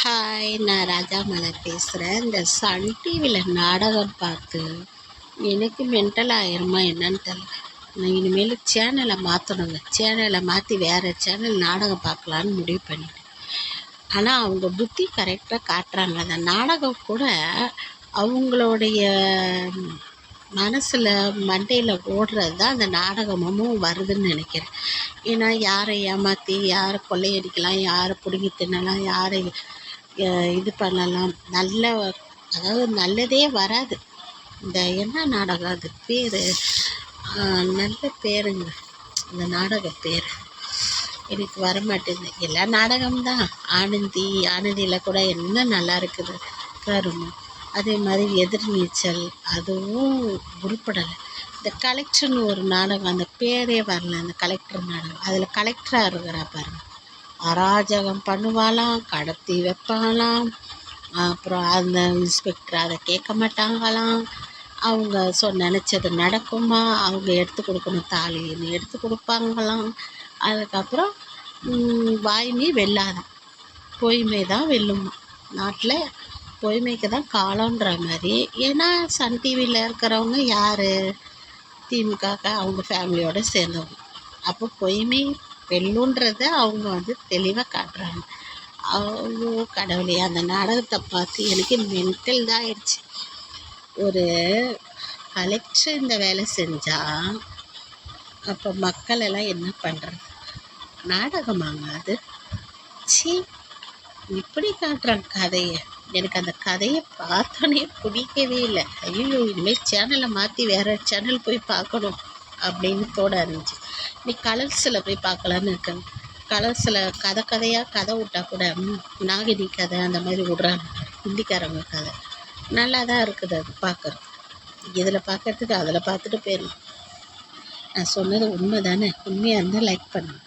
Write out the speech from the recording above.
Hi, நான் ராஜா மலர் பேசுகிறேன். இந்த சன் டிவியில் நாடகம் பார்த்து எனக்கு மென்டல் ஆயிருமா என்னன்னு தெரியல. நான் இனிமேல் சேனலை மாற்றணுங்க. சேனலை மாற்றி வேறு சேனல் நாடகம் பார்க்கலான்னு முடிவு பண்ணிட்டேன். ஆனால் அவங்க புத்தி கரெக்டாக காட்டுறாங்க. அந்த நாடகம் கூட அவங்களுடைய மனசில் மண்டையில் ஓடுறது தான் அந்த நாடகமும் வருதுன்னு நினைக்கிறேன். ஏன்னா யாரை ஏமாற்றி யாரை கொள்ளையடிக்கலாம், யாரை பிடுங்கி தின்னலாம், யாரை இது பண்ணலாம், அதாவது நல்லதே வராது. இந்த என்ன நாடகம் அது பேர், நல்ல பேருங்க அந்த நாடக பேர் எனக்கு வரமாட்டேங்குது. எல்லா நாடகம்தான். ஆனந்தியில் கூட என்ன நல்லா இருக்குது கரும. அதே மாதிரி எதிர்நீச்சல் அதுவும் உருப்படலை. இந்த கலெக்டர்னு ஒரு நாடகம், அந்த பேரே வரல, அந்த கலெக்டர் நாடகம். அதில் கலெக்டராக இருக்கிறா பாருங்க, அராஜகம் பண்ணுவாளாம், கடத்தி வைப்பாங்களாம். அப்புறம் அந்த இன்ஸ்பெக்டர் அதை கேட்க மாட்டாங்களாம். அவங்க நினச்சது நடக்குமா, அவங்க எடுத்து கொடுக்கணும் தாலின்னு எடுத்து கொடுப்பாங்களாம். அதுக்கப்புறம் வாய்மை வெல்லாதான், பொய்மை தான் வெல்லுமா. நாட்டில் பொய்மைக்கு தான் காலன்ற மாதிரி. ஏன்னா சன் டிவியில் இருக்கிறவங்க யார், திமுக அவங்க ஃபேமிலியோடு சேர்ந்தவங்க. அப்போ பொய்மை வெல்லுன்றதை அவங்க தெளிவாக காட்டுறாங்க. அவங்க கடவுளே, அந்த நாடகத்தை பார்த்து எனக்கு மென்டல் தான் ஆயிடுச்சு. ஒரு கலெக்டர் இந்த வேலை செஞ்சால் அப்போ மக்கள் எல்லாம் என்ன பண்ணுறது? நாடகமாங்க அது? சி, இப்படி காட்டுறாங்க கதையை. எனக்கு அந்த கதையை பார்த்தோன்னே பிடிக்கவே இல்லை. ஐயோ, இனிமேல் சேனலை மாற்றி வேறு சேனல் போய் பார்க்கணும் அப்படின்னு தோட இருந்துச்சு. இன்னைக்கு கலர்ஸில் போய் பார்க்கலான்னு இருக்கேன். கலர்ஸில் கதையாக கதை விட்டால் கூட நாகினி கதை அந்த மாதிரி விட்றாங்க. ஹிந்திக்காரங்க கதை நல்லா தான் இருக்குது. அது பார்க்குறது, இதில் பார்க்குறதுக்கு அதில் பார்த்துட்டு போயிடலாம். நான் சொன்னது உண்மை தானே? உண்மையாக இருந்தால் லைக் பண்ணுங்க.